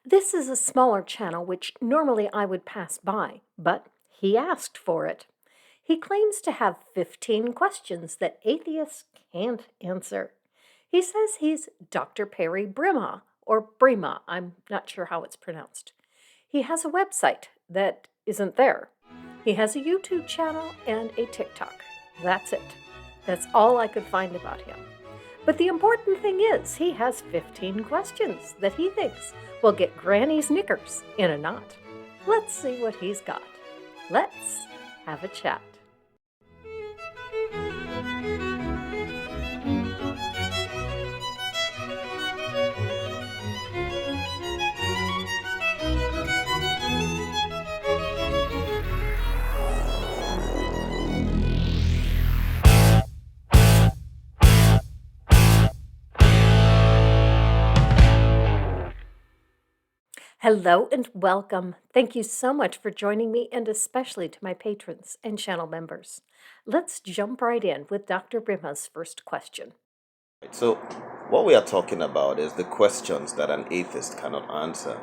This is a smaller channel which normally I would pass by, but he asked for it. He claims to have 15 questions that atheists can't answer. He says he's Dr. Perry Brimah, or Brimah, I'm not sure how it's pronounced. He has a website that isn't there. He has a YouTube channel and a TikTok. That's it. That's all I could find about him. But the important thing is, he has 15 questions that he thinks will get Granny's knickers in a knot. Let's see what he's got. Let's have a chat. Hello and welcome. Thank you so much for joining me, and especially to my patrons and channel members. Let's jump right in with Dr. Brimah's first question. So, what we are talking about is the questions that an atheist cannot answer.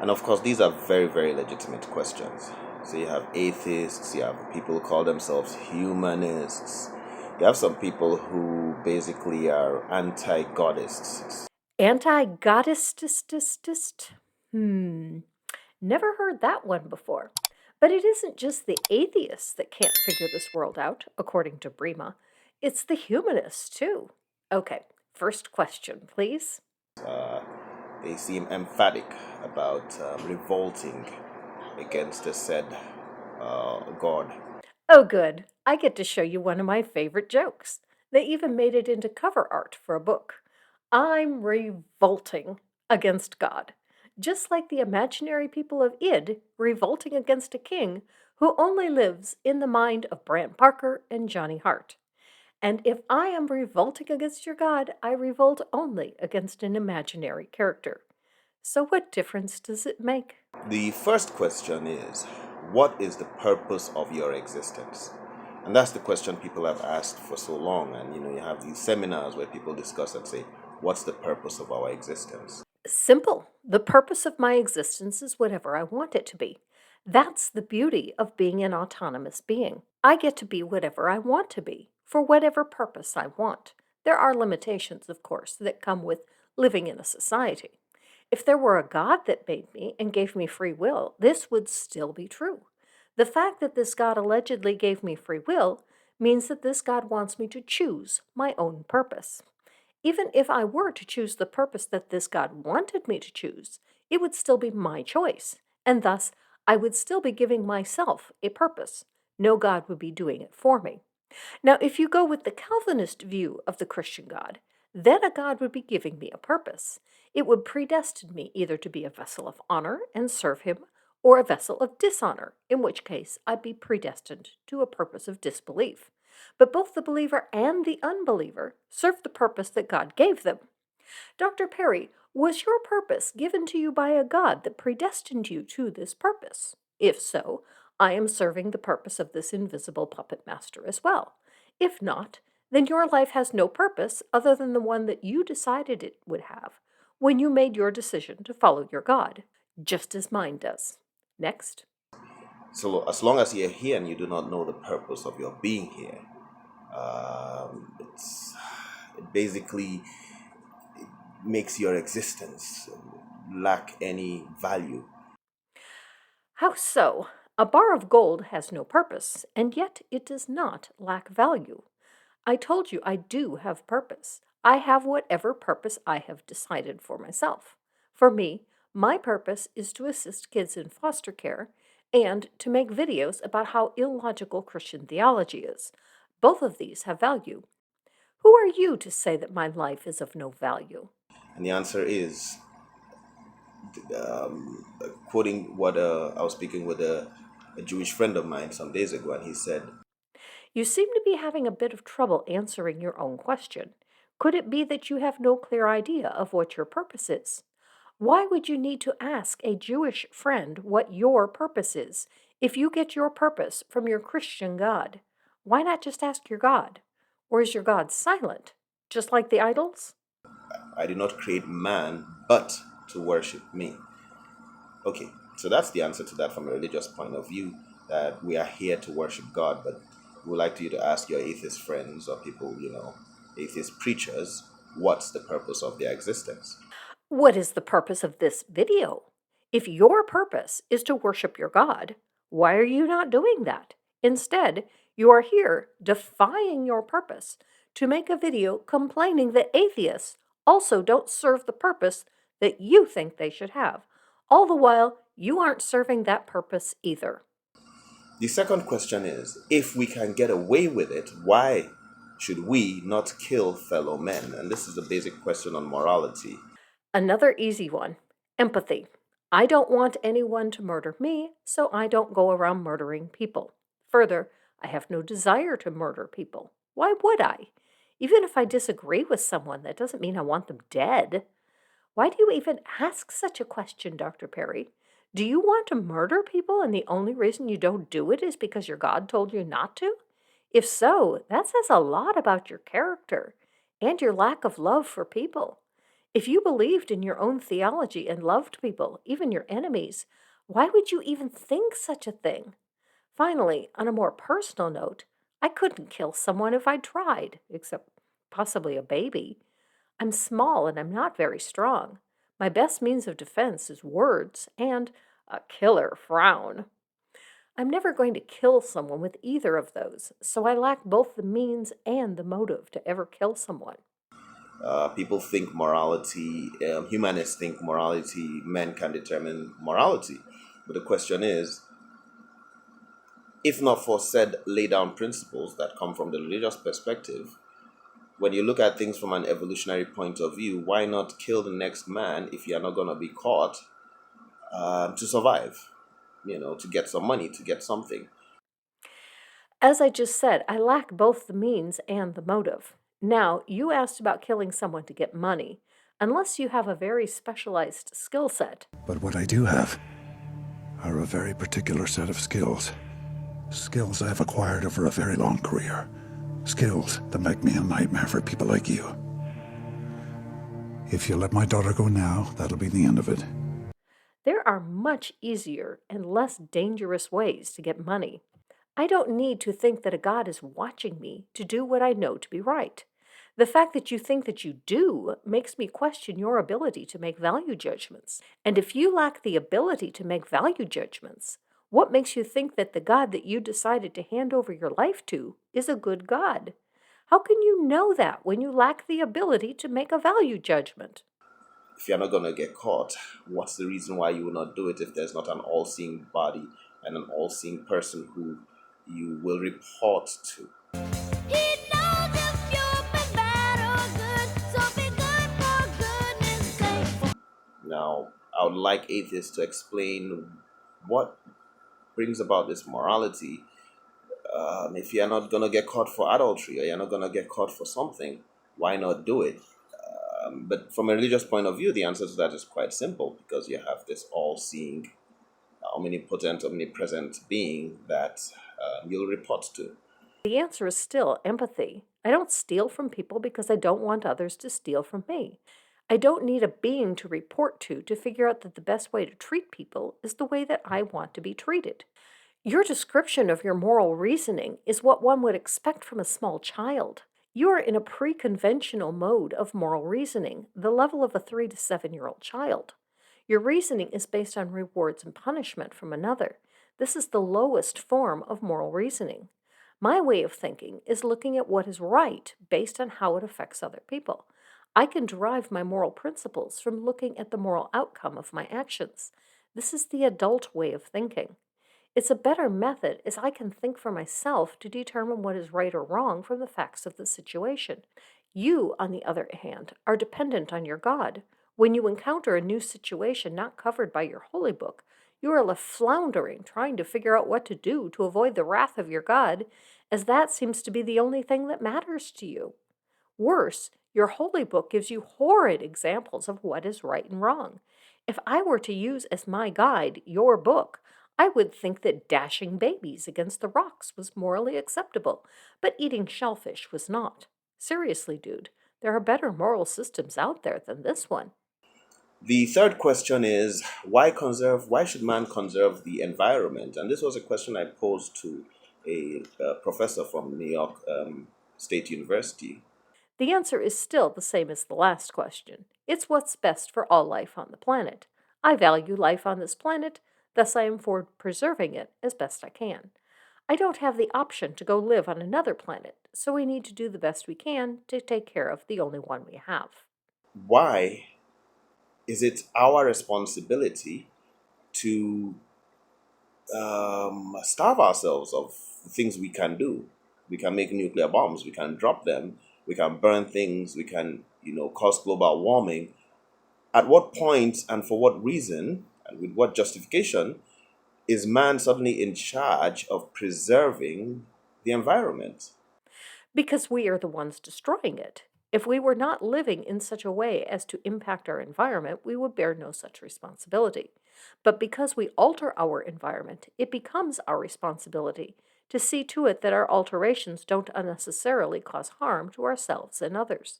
And of course, these are very, very legitimate questions. So, you have atheists, you have people who call themselves humanists, you have some people who basically are anti godists. Anti-goddessist? Never heard that one before. But it isn't just the atheists that can't figure this world out, according to Brimah. It's the humanists, too. Okay, first question, please. They seem emphatic about revolting against the said God. Oh, good. I get to show you one of my favorite jokes. They even made it into cover art for a book. I'm revolting against God, just like the imaginary people of Id revolting against a king who only lives in the mind of Bran Parker and Johnny Hart. And if I am revolting against your God, I revolt only against an imaginary character. So what difference does it make? The first question is, what is the purpose of your existence? And that's the question people have asked for so long. And you have these seminars where people discuss and say, what's the purpose of our existence? Simple. The purpose of my existence is whatever I want it to be. That's the beauty of being an autonomous being. I get to be whatever I want to be, for whatever purpose I want. There are limitations, of course, that come with living in a society. If there were a God that made me and gave me free will, this would still be true. The fact that this God allegedly gave me free will means that this God wants me to choose my own purpose. Even if I were to choose the purpose that this God wanted me to choose, it would still be my choice, and thus I would still be giving myself a purpose. No God would be doing it for me. Now, if you go with the Calvinist view of the Christian God, then a God would be giving me a purpose. It would predestine me either to be a vessel of honor and serve him, or a vessel of dishonor, in which case I'd be predestined to a purpose of disbelief. But both the believer and the unbeliever serve the purpose that God gave them. Dr. Perry, was your purpose given to you by a God that predestined you to this purpose? If so, I am serving the purpose of this invisible puppet master as well. If not, then your life has no purpose other than the one that you decided it would have when you made your decision to follow your God, just as mine does. Next. So, as long as you're here and you do not know the purpose of your being here, it basically makes your existence lack any value. How so? A bar of gold has no purpose, and yet it does not lack value. I told you I do have purpose. I have whatever purpose I have decided for myself. For me, my purpose is to assist kids in foster care and to make videos about how illogical Christian theology is. Both of these have value. Who are you to say that my life is of no value? And the answer is, quoting what I was speaking with a Jewish friend of mine some days ago, and he said, You seem to be having a bit of trouble answering your own question. Could it be that you have no clear idea of what your purpose is? Why would you need to ask a Jewish friend what your purpose is if you get your purpose from your Christian God? Why not just ask your God? Or is your God silent, just like the idols? I did not create man, but to worship me. Okay, so that's the answer to that from a religious point of view, that we are here to worship God, but we would like you to ask your atheist friends or people, atheist preachers, what's the purpose of their existence? What is the purpose of this video? If your purpose is to worship your God, why are you not doing that? Instead, you are here defying your purpose to make a video complaining that atheists also don't serve the purpose that you think they should have. All the while, you aren't serving that purpose either. The second question is, if we can get away with it, why should we not kill fellow men? And this is the basic question on morality. Another easy one, empathy. I don't want anyone to murder me, so I don't go around murdering people. Further, I have no desire to murder people. Why would I? Even if I disagree with someone, that doesn't mean I want them dead. Why do you even ask such a question, Dr. Perry? Do you want to murder people and the only reason you don't do it is because your God told you not to? If so, that says a lot about your character and your lack of love for people. If you believed in your own theology and loved people, even your enemies, why would you even think such a thing? Finally, on a more personal note, I couldn't kill someone if I tried, except possibly a baby. I'm small and I'm not very strong. My best means of defense is words and a killer frown. I'm never going to kill someone with either of those, so I lack both the means and the motive to ever kill someone. People think morality, humanists think morality, men can determine morality. But the question is, if not for said lay down principles that come from the religious perspective, when you look at things from an evolutionary point of view, why not kill the next man if you're not going to be caught, to survive, to get some money, to get something? As I just said, I lack both the means and the motive. Now, you asked about killing someone to get money. Unless you have a very specialized skill set, But what I do have are a very particular set of skills. Skills I've acquired over a very long career. Skills that make me a nightmare for people like you. If you let my daughter go now, that'll be the end of it. there are much easier and less dangerous ways to get money. I don't need to think that a God is watching me to do what I know to be right. The fact that you think that you do makes me question your ability to make value judgments. And if you lack the ability to make value judgments, what makes you think that the God that you decided to hand over your life to is a good God? How can you know that when you lack the ability to make a value judgment? If you're not going to get caught, what's the reason why you will not do it if there's not an all-seeing body and an all-seeing person who you will report to? Now, I would like atheists to explain what brings about this morality. If you're not going to get caught for adultery or you're not going to get caught for something, why not do it? But from a religious point of view, the answer to that is quite simple, because you have this all-seeing, omnipotent, omnipresent being that you'll report to. The answer is still empathy. I don't steal from people because I don't want others to steal from me. I don't need a being to report to figure out that the best way to treat people is the way that I want to be treated. Your description of your moral reasoning is what one would expect from a small child. You are in a pre-conventional mode of moral reasoning, the level of a 3 to 7-year-old child. Your reasoning is based on rewards and punishment from another. This is the lowest form of moral reasoning. My way of thinking is looking at what is right based on how it affects other people. I can derive my moral principles from looking at the moral outcome of my actions. This is the adult way of thinking. It's a better method as I can think for myself to determine what is right or wrong from the facts of the situation. You, on the other hand, are dependent on your God. When you encounter a new situation not covered by your holy book, you are left floundering, trying to figure out what to do to avoid the wrath of your God, as that seems to be the only thing that matters to you. Worse, your holy book gives you horrid examples of what is right and wrong. If I were to use as my guide your book, I would think that dashing babies against the rocks was morally acceptable, but eating shellfish was not. Seriously, dude, there are better moral systems out there than this one. The third question is why should man conserve the environment? And this was a question I posed to a professor from New York State University. The answer is still the same as the last question. It's what's best for all life on the planet. I value life on this planet, thus I am for preserving it as best I can. I don't have the option to go live on another planet, so we need to do the best we can to take care of the only one we have. Why is it our responsibility to starve ourselves of things we can do? We can make nuclear bombs, we can drop them, we can burn things, we can, cause global warming. At what point and for what reason and with what justification is man suddenly in charge of preserving the environment? Because we are the ones destroying it. If we were not living in such a way as to impact our environment, we would bear no such responsibility. But because we alter our environment, it becomes our responsibility to see to it that our alterations don't unnecessarily cause harm to ourselves and others.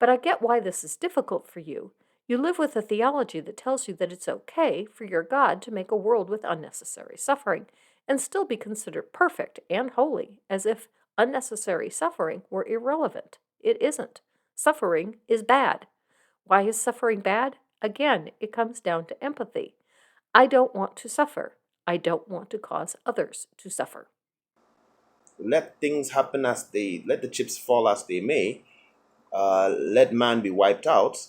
But I get why this is difficult for you. You live with a theology that tells you that it's okay for your God to make a world with unnecessary suffering and still be considered perfect and holy, as if unnecessary suffering were irrelevant. It isn't. Suffering is bad. Why is suffering bad? Again, it comes down to empathy. I don't want to suffer. I don't want to cause others to suffer. Let things happen let the chips fall as they may, let man be wiped out.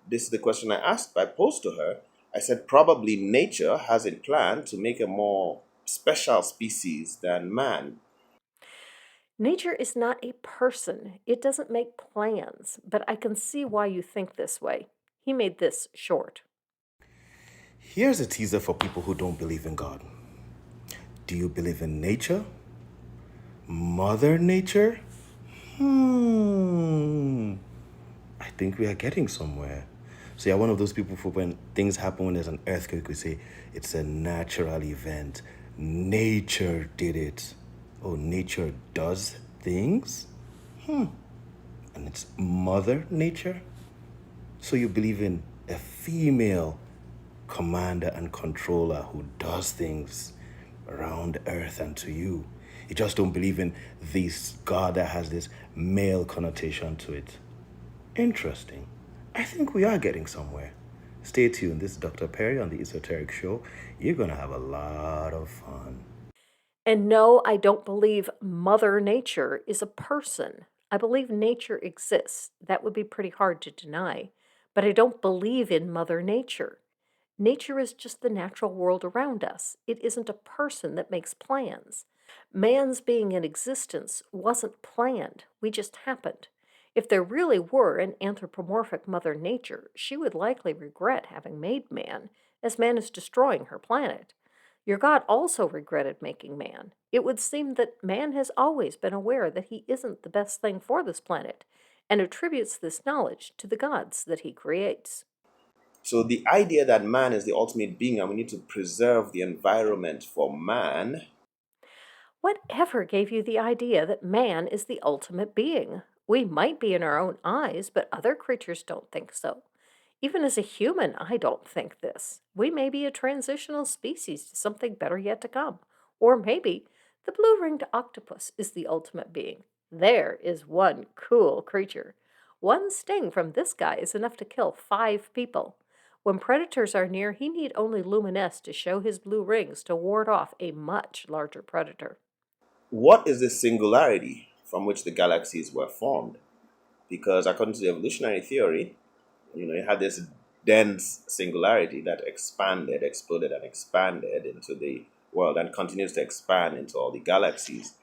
This is the question I posed to her. I said, probably nature has a plan to make a more special species than man. Nature is not a person. It doesn't make plans, but I can see why you think this way. He made this short. Here's a teaser for people who don't believe in God. Do you believe in nature? Mother Nature? I think we are getting somewhere. So you're one of those people for when things happen, when there's an earthquake, we say it's a natural event. Nature did it. Oh, nature does things? And it's Mother Nature? So you believe in a female commander and controller who does things around earth and to you. You just don't believe in this God that has this male connotation to it. Interesting. I think we are getting somewhere. Stay tuned. This is Dr. Perry on the Esoteric Show. You're going to have a lot of fun. And no, I don't believe Mother Nature is a person. I believe nature exists. That would be pretty hard to deny. But I don't believe in Mother Nature. Nature is just the natural world around us. It isn't a person that makes plans. Man's being in existence wasn't planned, we just happened. If there really were an anthropomorphic Mother Nature, she would likely regret having made man, as man is destroying her planet. Your God also regretted making man. It would seem that man has always been aware that he isn't the best thing for this planet, and attributes this knowledge to the gods that he creates. So the idea that man is the ultimate being and we need to preserve the environment for man. Whatever gave you the idea that man is the ultimate being? We might be in our own eyes, but other creatures don't think so. Even as a human, I don't think this. We may be a transitional species to something better yet to come. Or maybe the blue ringed octopus is the ultimate being. There is one cool creature. One sting from this guy is enough to kill 5 people. When predators are near, he need only luminesce to show his blue rings to ward off a much larger predator. What is the singularity from which the galaxies were formed? Because according to the evolutionary theory, you had this dense singularity that expanded, exploded, and expanded into the world and continues to expand into all the galaxies.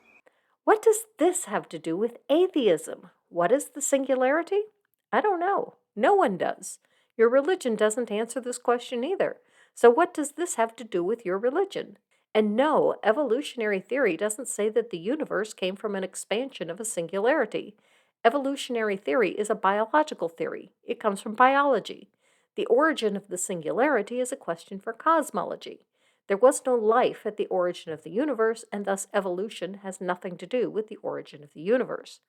What does this have to do with atheism? What is the singularity? I don't know. No one does. Your religion doesn't answer this question either. So, what does this have to do with your religion? And no, evolutionary theory doesn't say that the universe came from an expansion of a singularity. Evolutionary theory is a biological theory, it comes from biology. The origin of the singularity is a question for cosmology. There was no life at the origin of the universe, and thus evolution has nothing to do with the origin of the universe.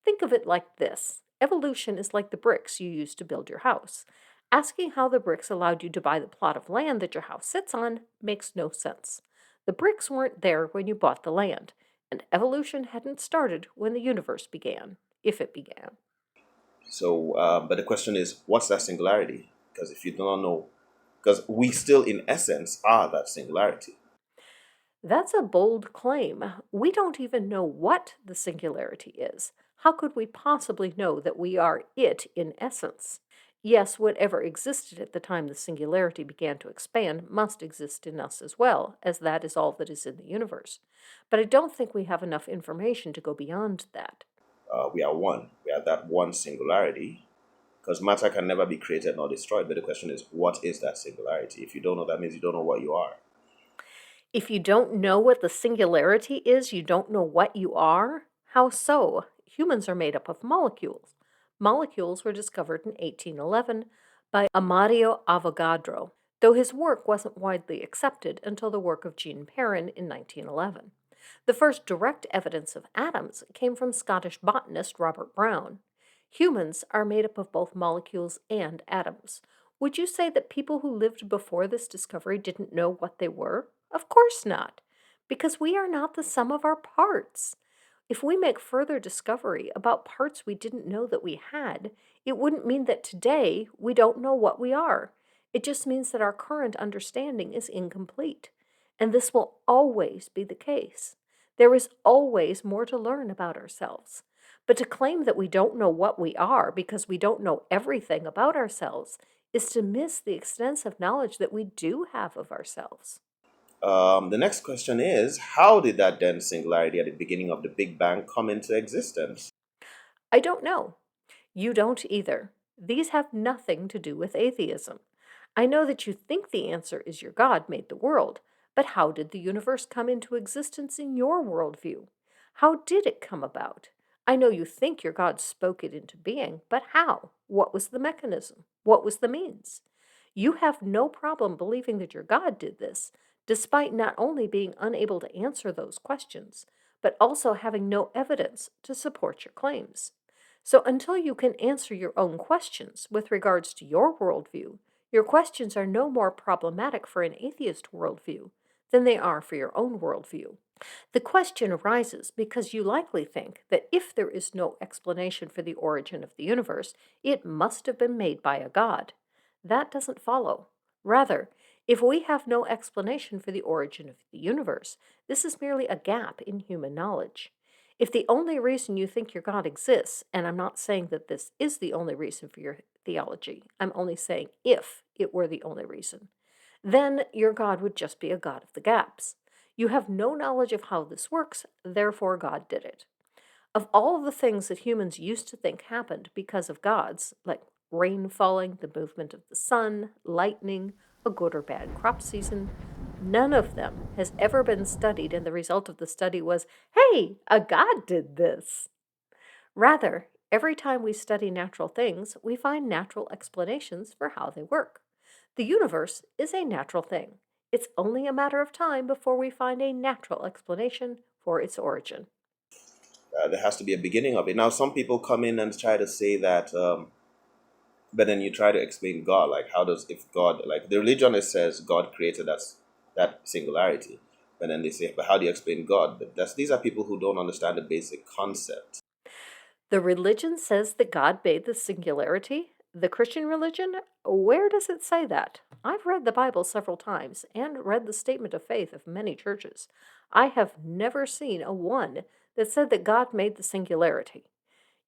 Think of it like this: evolution is like the bricks you use to build your house. Asking how the bricks allowed you to buy the plot of land that your house sits on makes no sense. The bricks weren't there when you bought the land, and evolution hadn't started when the universe began, if it began. So, but the question is, what's that singularity? Because if you do not know, because we still, in essence, are that singularity. That's a bold claim. We don't even know what the singularity is. How could we possibly know that we are it in essence? Yes, whatever existed at the time the singularity began to expand must exist in us as well, as that is all that is in the universe. But I don't think we have enough information to go beyond that. We are one. We are that one singularity. Because matter can never be created nor destroyed. But the question is, what is that singularity? If you don't know, that means you don't know what you are. If you don't know what the singularity is, you don't know what you are? How so? Humans are made up of molecules. Molecules were discovered in 1811 by Amadeo Avogadro, though his work wasn't widely accepted until the work of Jean Perrin in 1911. The first direct evidence of atoms came from Scottish botanist Robert Brown. Humans are made up of both molecules and atoms. Would you say that people who lived before this discovery didn't know what they were? Of course not, because we are not the sum of our parts. If we make further discovery about parts we didn't know that we had, it wouldn't mean that today we don't know what we are. It just means that our current understanding is incomplete. And this will always be the case. There is always more to learn about ourselves. But to claim that we don't know what we are because we don't know everything about ourselves is to miss the extensive knowledge that we do have of ourselves. The next question is, how did that then singularity at the beginning of the Big Bang come into existence? I don't know. You don't either. These have nothing to do with atheism. I know that you think the answer is your God made the world, but how did the universe come into existence in your worldview? How did it come about? I know you think your God spoke it into being, but how? What was the mechanism? What was the means? You have no problem believing that your God did this, despite not only being unable to answer those questions, but also having no evidence to support your claims. So until you can answer your own questions with regards to your worldview, your questions are no more problematic for an atheist worldview than they are for your own worldview. The question arises because you likely think that if there is no explanation for the origin of the universe, it must have been made by a god. That doesn't follow. Rather, if we have no explanation for the origin of the universe, this is merely a gap in human knowledge. If the only reason you think your God exists, and I'm not saying that this is the only reason for your theology, I'm only saying if it were the only reason, then your God would just be a God of the gaps. You have no knowledge of how this works, therefore God did it. Of all of the things that humans used to think happened because of gods, like rain falling, the movement of the sun, lightning, a good or bad crop season, none of them has ever been studied, and the result of the study was, hey, a god did this. Rather, every time we study natural things, we find natural explanations for how they work. The universe is a natural thing. It's only a matter of time before we find a natural explanation for its origin. There has to be a beginning of it. Now, some people come in and try to say that, but then you try to explain God. Like, how does, if God, like the religion, it says God created that singularity. But then they say, but how do you explain God? But these are people who don't understand the basic concept. The religion says that God made the singularity. The Christian religion? Where does it say that? I've read the Bible several times and read the statement of faith of many churches. I have never seen a one that said that God made the singularity.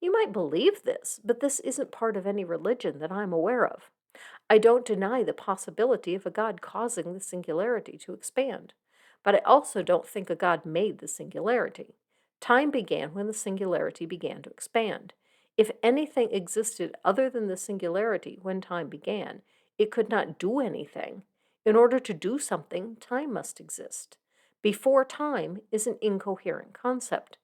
You might believe this, but this isn't part of any religion that I'm aware of. I don't deny the possibility of a God causing the singularity to expand, but I also don't think a God made the singularity. Time began when the singularity began to expand. If anything existed other than the singularity when time began, it could not do anything. In order to do something, time must exist. Before time is an incoherent concept.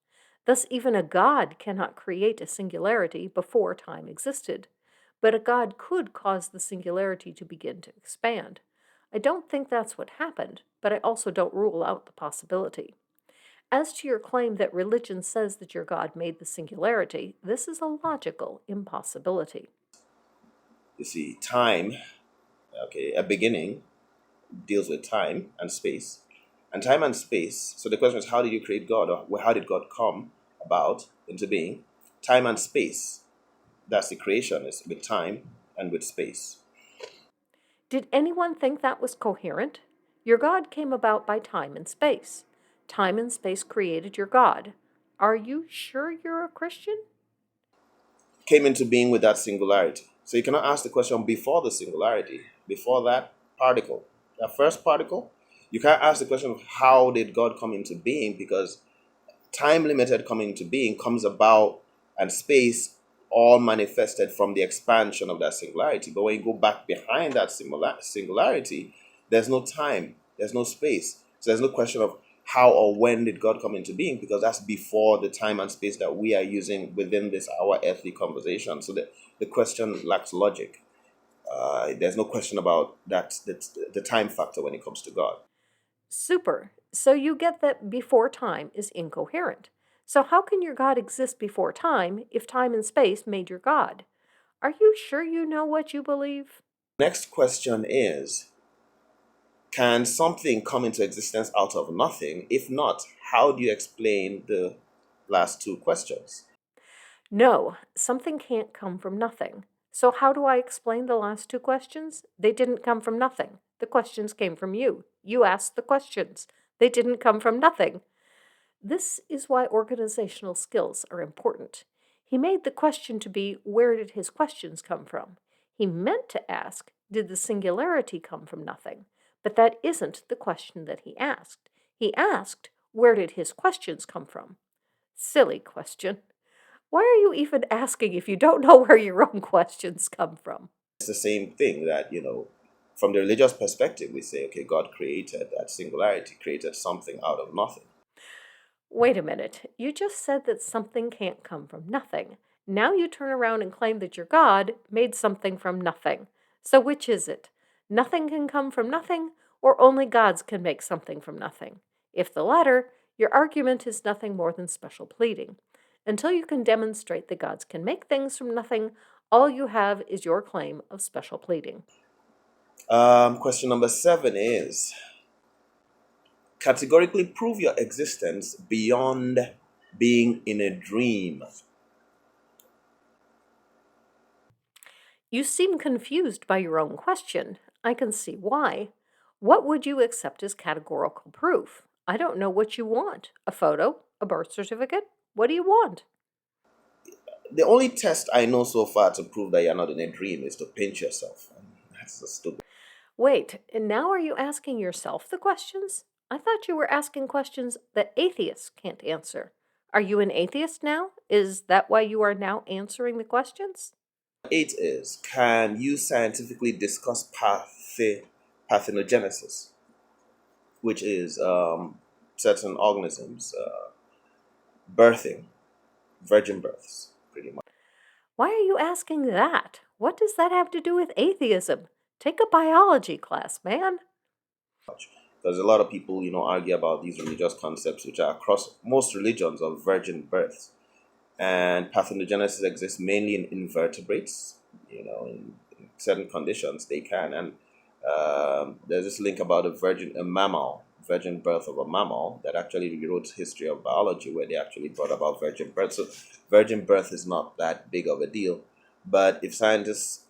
Thus, even a God cannot create a singularity before time existed. But a God could cause the singularity to begin to expand. I don't think that's what happened, but I also don't rule out the possibility. As to your claim that religion says that your God made the singularity, this is a logical impossibility. You see, time, okay, a beginning deals with time and space. And time and space, so the question is, how did you create God? Or how did God come about into being? Time and space, that's the creation, is with time and with space. Did anyone think that was coherent? Your God came about by time and space. Time and space created your God. Are you sure you're a Christian? Came into being with that singularity. So you cannot ask the question before the singularity, before that particle, that first particle. You can't ask the question of how did God come into being, because time limited coming into being comes about, and space all manifested from the expansion of that singularity. But when you go back behind that singularity, there's no time, there's no space. So there's no question of how or when did God come into being, because that's before the time and space that we are using within this our earthly conversation. So the question lacks logic. There's no question about that, the time factor when it comes to God. Super. So you get that before time is incoherent. So how can your God exist before time if time and space made your God? Are you sure you know what you believe? Next question is, can something come into existence out of nothing? If not, how do you explain the last two questions? No, something can't come from nothing. So how do I explain the last two questions? They didn't come from nothing. The questions came from you. You asked the questions. They didn't come from nothing. This is why organizational skills are important. He made the question to be, where did his questions come from? He meant to ask, did the singularity come from nothing? But that isn't the question that he asked. He asked, where did his questions come from? Silly question. Why are you even asking if you don't know where your own questions come from? It's the same thing that, from the religious perspective, we say, okay, God created that singularity, created something out of nothing. Wait a minute. You just said that something can't come from nothing. Now you turn around and claim that your God made something from nothing. So which is it? Nothing can come from nothing, or only gods can make something from nothing? If the latter, your argument is nothing more than special pleading. Until you can demonstrate that gods can make things from nothing, all you have is your claim of special pleading. Question number 7 is, categorically prove your existence beyond being in a dream. You seem confused by your own question. I can see why. What would you accept as categorical proof? I don't know what you want. A photo? A birth certificate? What do you want? The only test I know so far to prove that you're not in a dream is to pinch yourself. That's so stupid. Wait, and now are you asking yourself the questions? I thought you were asking questions that atheists can't answer. Are you an atheist now? Is that why you are now answering the questions? 8 is, can you scientifically discuss parthenogenesis, which is certain organisms birthing, virgin births, pretty much. Why are you asking that? What does that have to do with atheism? Take a biology class, man. Because a lot of people, argue about these religious concepts, which are across most religions of virgin births. And parthenogenesis exists mainly in invertebrates, in certain conditions they can. And there's this link about a mammal, virgin birth of a mammal, that actually rewrote history of biology, where they actually brought about virgin birth. So virgin birth is not that big of a deal. But if scientists,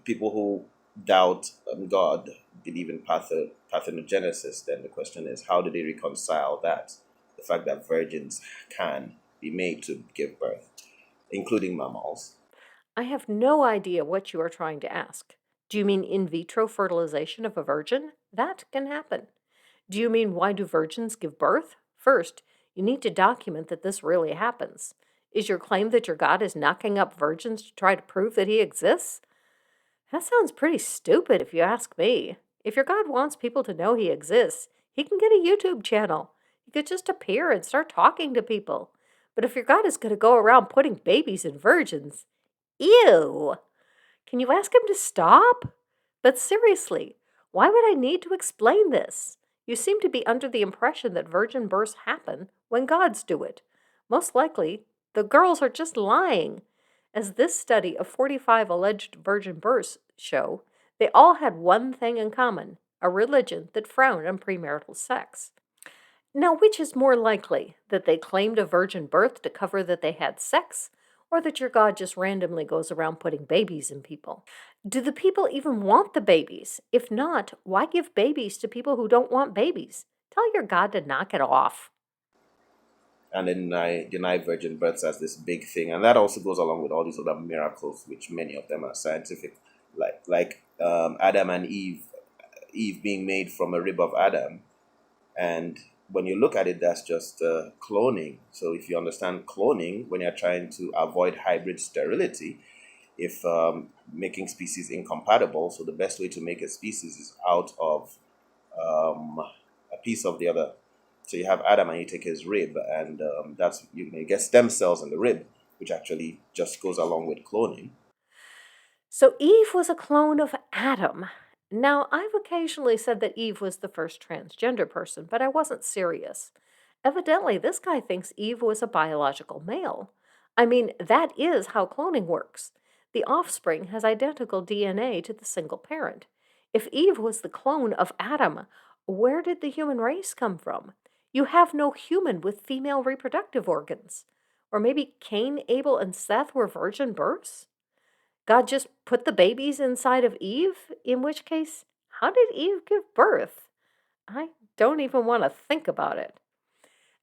people who doubt God, believe in parthenogenesis, then the question is, how do they reconcile that? The fact that virgins can be made to give birth, including mammals. I have no idea what you are trying to ask. Do you mean in vitro fertilization of a virgin? That can happen. Do you mean why do virgins give birth? First, you need to document that this really happens. Is your claim that your God is knocking up virgins to try to prove that he exists? That sounds pretty stupid if you ask me. If your God wants people to know he exists, he can get a YouTube channel. He could just appear and start talking to people. But if your God is going to go around putting babies in virgins, ew! Can you ask him to stop? But seriously, why would I need to explain this? You seem to be under the impression that virgin births happen when gods do it. Most likely, the girls are just lying. As this study of 45 alleged virgin births show, they all had one thing in common: a religion that frowned on premarital sex. Now, which is more likely, that they claimed a virgin birth to cover that they had sex, or that your God just randomly goes around putting babies in people? Do the people even want the babies? If not, why give babies to people who don't want babies? Tell your God to knock it off. And then deny virgin births as this big thing, and that also goes along with all these other miracles, which many of them are scientific, like Adam and Eve being made from a rib of Adam. And when you look at it, that's just cloning. So if you understand cloning, when you're trying to avoid hybrid sterility, if making species incompatible, so the best way to make a species is out of a piece of the other. So you have Adam and you take his rib, and that's you get stem cells in the rib, which actually just goes along with cloning. So Eve was a clone of Adam. Now, I've occasionally said that Eve was the first transgender person, but I wasn't serious. Evidently, this guy thinks Eve was a biological male. I mean, that is how cloning works. The offspring has identical DNA to the single parent. If Eve was the clone of Adam, where did the human race come from? You have no human with female reproductive organs. Or maybe Cain, Abel, and Seth were virgin births? God just put the babies inside of Eve? In which case, how did Eve give birth? I don't even want to think about it.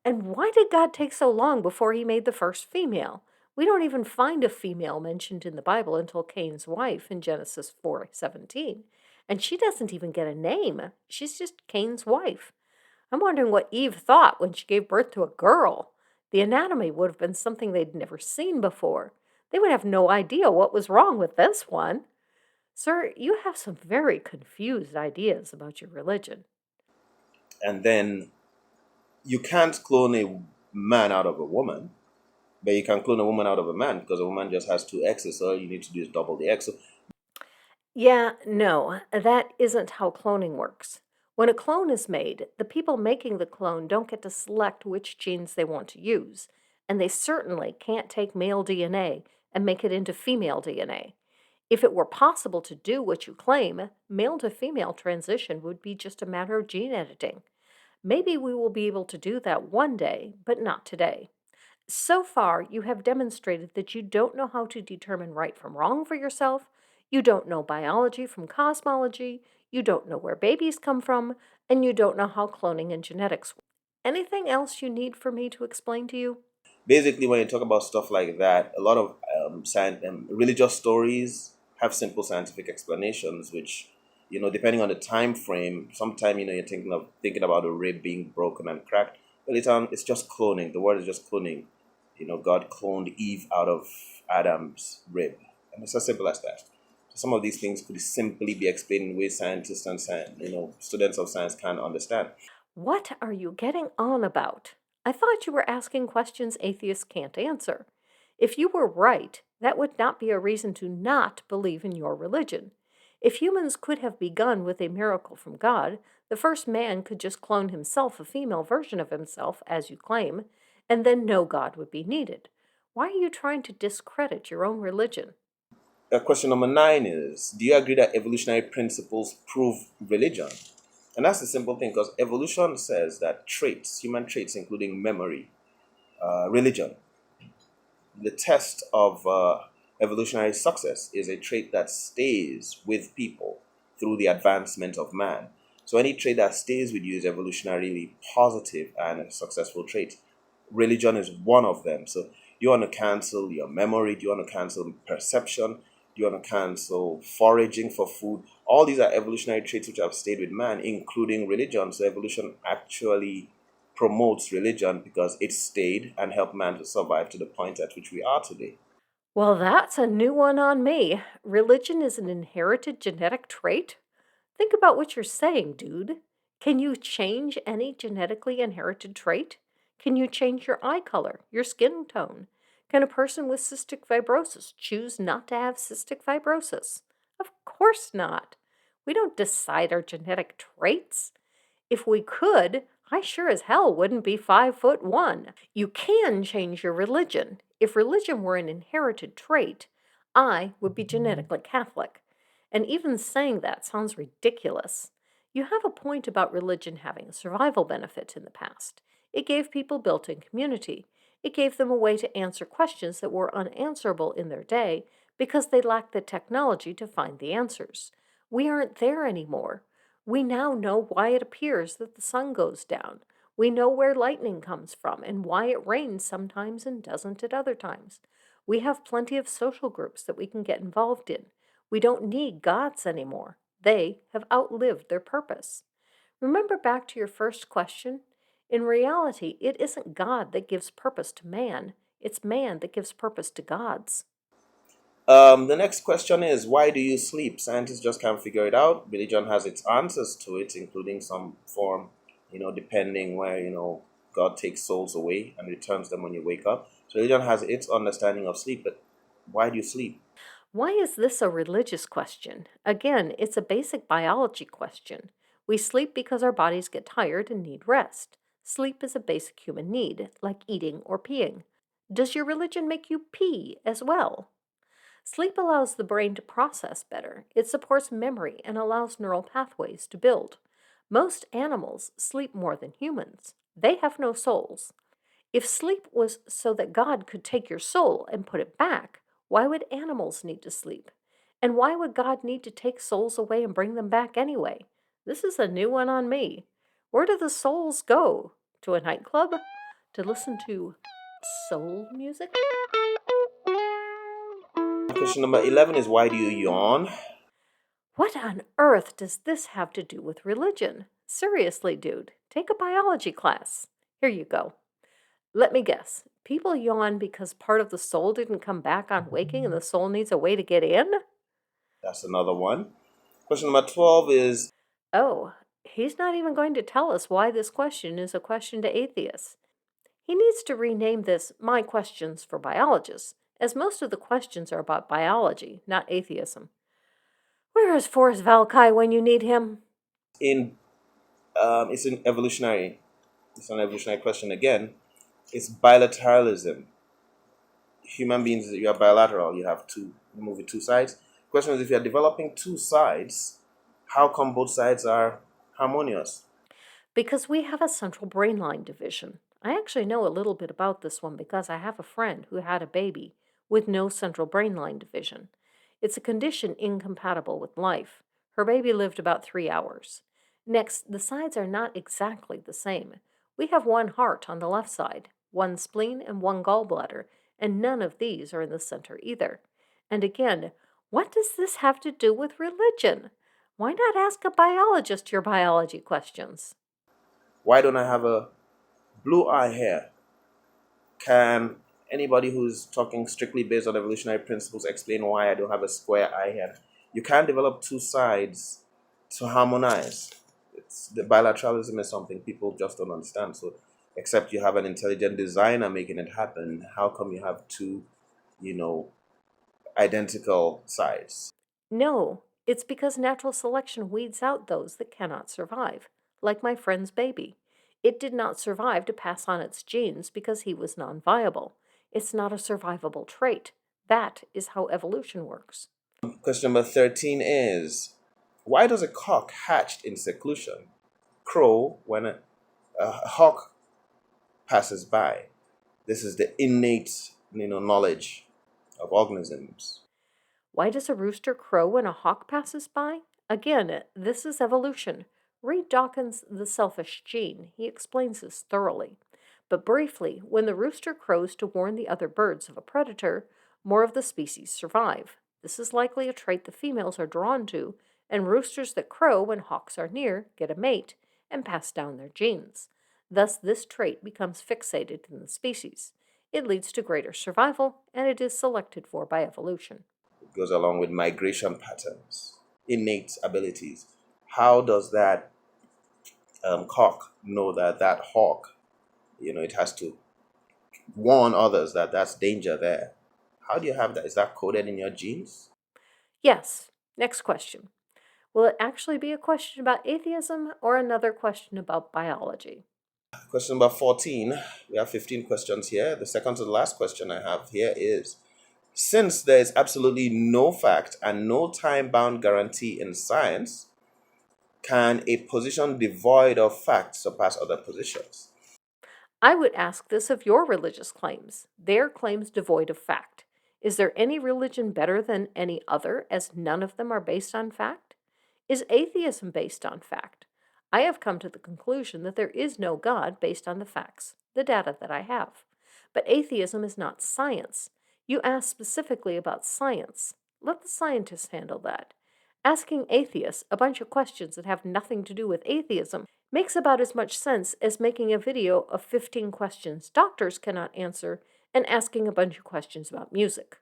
And why did God take so long before he made the first female? We don't even find a female mentioned in the Bible until Cain's wife in Genesis 4:17. And she doesn't even get a name. She's just Cain's wife. I'm wondering what Eve thought when she gave birth to a girl. The anatomy would have been something they'd never seen before. They would have no idea what was wrong with this one. Sir, you have some very confused ideas about your religion. And then you can't clone a man out of a woman, but you can clone a woman out of a man because a woman just has two X's. So all you need to do is double the X. So Yeah, no, that isn't how cloning works. When a clone is made, the people making the clone don't get to select which genes they want to use, and they certainly can't take male DNA and make it into female DNA. If it were possible to do what you claim, male to female transition would be just a matter of gene editing. Maybe we will be able to do that one day, but not today. So far, you have demonstrated that you don't know how to determine right from wrong for yourself, you don't know biology from cosmology, you don't know where babies come from, and you don't know how cloning and genetics work. Anything else you need for me to explain to you? basically, when you talk about stuff like that, a lot of religious stories have simple scientific explanations, which depending on the time frame, sometime you're thinking about a rib being broken and cracked. But it's just cloning. The word is just cloning. God cloned Eve out of Adam's rib, and it's as simple as that. Some of these things could simply be explained in ways scientists and students of science can't understand. What are you getting on about? I thought you were asking questions atheists can't answer. If you were right, that would not be a reason to not believe in your religion. If humans could have begun with a miracle from God, the first man could just clone himself a female version of himself, as you claim, and then no God would be needed. Why are you trying to discredit your own religion? Question number 9 is: do you agree that evolutionary principles prove religion? And that's the simple thing, because evolution says that human traits, including memory, religion, the test of evolutionary success is a trait that stays with people through the advancement of man. So any trait that stays with you is evolutionarily positive and a successful trait. Religion is one of them. So do you want to cancel your memory? Do you want to cancel perception? Do you want to cancel foraging for food? All these are evolutionary traits which have stayed with man, including religion. So evolution actually promotes religion because it stayed and helped man to survive to the point at which we are today. Well, that's a new one on me. Religion is an inherited genetic trait? Think about what you're saying, dude. Can you change any genetically inherited trait? Can you change your eye color, your skin tone? Can a person with cystic fibrosis choose not to have cystic fibrosis? Of course not. We don't decide our genetic traits. If we could, I sure as hell wouldn't be 5'1". You can change your religion. If religion were an inherited trait, I would be genetically Catholic. And even saying that sounds ridiculous. You have a point about religion having a survival benefit in the past. It gave people built in community. It gave them a way to answer questions that were unanswerable in their day because they lacked the technology to find the answers. We aren't there anymore. We now know why it appears that the sun goes down. We know where lightning comes from and why it rains sometimes and doesn't at other times. We have plenty of social groups that we can get involved in. We don't need gods anymore. They have outlived their purpose. Remember back to your first question? In reality, it isn't God that gives purpose to man, it's man that gives purpose to gods. The next question is, why do you sleep? Scientists just can't figure it out. Religion has its answers to it, including some form, depending where, God takes souls away and returns them when you wake up. So religion has its understanding of sleep, but why do you sleep? Why is this a religious question? Again, it's a basic biology question. We sleep because our bodies get tired and need rest. Sleep is a basic human need, like eating or peeing. Does your religion make you pee as well? Sleep allows the brain to process better. It supports memory and allows neural pathways to build. Most animals sleep more than humans. They have no souls. If sleep was so that God could take your soul and put it back, why would animals need to sleep? And why would God need to take souls away and bring them back anyway? This is a new one on me. Where do the souls go? To a nightclub? To listen to soul music? Question number 11 is, why do you yawn? What on earth does this have to do with religion? Seriously, dude, take a biology class. Here you go. Let me guess. People yawn because part of the soul didn't come back on waking and the soul needs a way to get in? That's another one. Question number 12 is, Oh, he's not even going to tell us why this question is a question to atheists. He needs to rename this My Questions for Biologists, as most of the questions are about biology, not atheism. Where is Forrest Valkai when you need him? in it's an evolutionary. It's an evolutionary question again. It's bilateralism. Human beings, you are bilateral. You have two, you move with two sides. Question is, if you are developing two sides, how come both sides are harmonious? Because we have a central brain line division. I actually know a little bit about this one because I have a friend who had a baby with no central brain line division. It's a condition incompatible with life. Her baby lived about 3 hours. Next, the sides are not exactly the same. We have one heart on the left side, one spleen, and one gallbladder, and none of these are in the center either. And again, what does this have to do with religion? Why not ask a biologist your biology questions? Why don't I have a blue eye here? Can anybody who's talking strictly based on evolutionary principles explain why I don't have a square eye here? You can't develop two sides to harmonize. The bilateralism is something people just don't understand. So, except you have an intelligent designer making it happen, how come you have two, you know, identical sides? No, it's because natural selection weeds out those that cannot survive, like my friend's baby. It did not survive to pass on its genes because he was non viable. It's not a survivable trait. That is how evolution works. Question number 13 is, why does a cock hatch in seclusion crow when a hawk passes by? This is the innate, knowledge of organisms. Why does a rooster crow when a hawk passes by? Again, this is evolution. Read Dawkins' The Selfish Gene. He explains this thoroughly. But briefly, when the rooster crows to warn the other birds of a predator, more of the species survive. This is likely a trait the females are drawn to, and roosters that crow when hawks are near get a mate and pass down their genes. Thus, this trait becomes fixated in the species. It leads to greater survival, and it is selected for by evolution. It goes along with migration patterns, innate abilities. How does that cock know that that hawk, it has to warn others that that's danger there? How do you have that? Is that coded in your genes? Yes. Next question. Will it actually be a question about atheism or another question about biology? Question number 14. We have 15 questions here. The second to the last question I have here is, since there is absolutely no fact and no time-bound guarantee in science, can a position devoid of fact surpass other positions? I would ask this of your religious claims, their claims devoid of fact. Is there any religion better than any other, as none of them are based on fact? Is atheism based on fact? I have come to the conclusion that there is no God based on the facts, the data that I have. But atheism is not science. You asked specifically about science. Let the scientists handle that. Asking atheists a bunch of questions that have nothing to do with atheism makes about as much sense as making a video of 15 questions doctors cannot answer and asking a bunch of questions about music.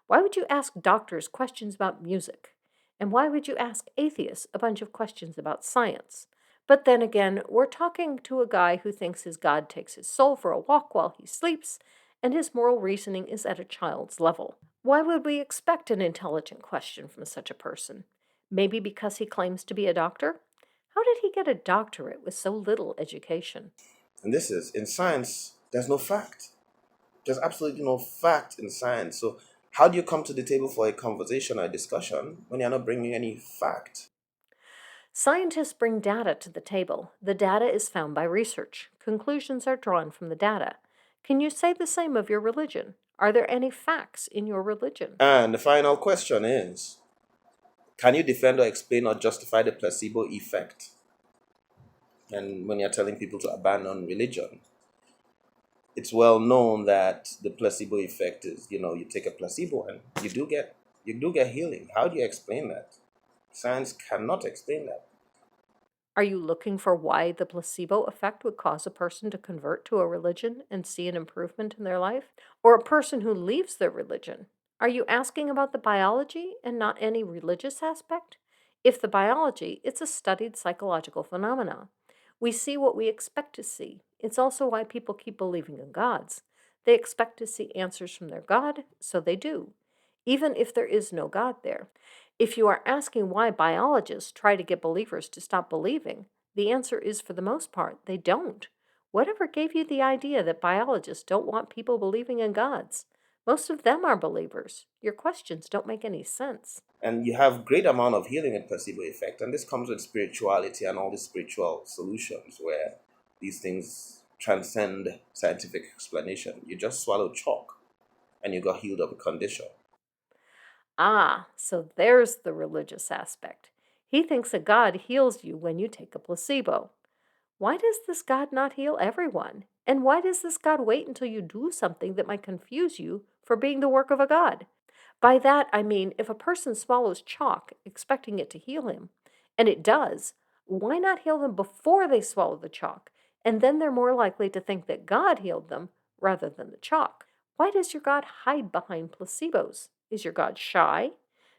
Why would you ask doctors questions about music? And why would you ask atheists a bunch of questions about science? But then again, we're talking to a guy who thinks his God takes his soul for a walk while he sleeps, and his moral reasoning is at a child's level. Why would we expect an intelligent question from such a person? Maybe because he claims to be a doctor? How did he get a doctorate with so little education? And this is, in science, there's no fact. There's absolutely no fact in science. So how do you come to the table for a conversation or a discussion when you're not bringing any fact? Scientists bring data to the table. The data is found by research. Conclusions are drawn from the data. Can you say the same of your religion? Are there any facts in your religion? And the final question is, can you defend or explain or justify the placebo effect? And when you're telling people to abandon religion, it's well known that the placebo effect is, you take a placebo and you do get healing. How do you explain that? Science cannot explain that. Are you looking for why the placebo effect would cause a person to convert to a religion and see an improvement in their life? Or a person who leaves their religion? Are you asking about the biology and not any religious aspect? If the biology, it's a studied psychological phenomena. We see what we expect to see. It's also why people keep believing in gods. They expect to see answers from their God, so they do, even if there is no God there. If you are asking why biologists try to get believers to stop believing, the answer is for the most part, they don't. Whatever gave you the idea that biologists don't want people believing in gods? Most of them are believers. Your questions don't make any sense. And you have great amount of healing and placebo effect. And this comes with spirituality and all the spiritual solutions where these things transcend scientific explanation. You just swallow chalk and you got healed of a condition. Ah, so there's the religious aspect. He thinks a God heals you when you take a placebo. Why does this God not heal everyone? And why does this God wait until you do something that might confuse you for being the work of a God? By that, I mean if a person swallows chalk expecting it to heal him, and it does, why not heal them before they swallow the chalk? And then they're more likely to think that God healed them rather than the chalk. Why does your God hide behind placebos? Is your God shy?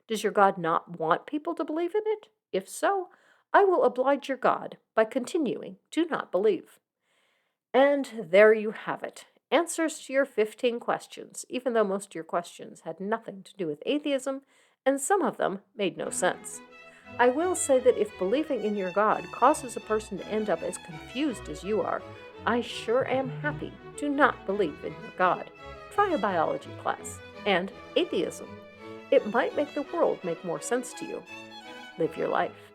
Does your God not want people to believe in it? If so, I will oblige your God by continuing to not believe. And there you have it. Answers to your 15 questions, even though most of your questions had nothing to do with atheism, and some of them made no sense. I will say that if believing in your God causes a person to end up as confused as you are, I sure am happy to not believe in your God. Try a biology class. And atheism. It might make the world make more sense to you. Live your life.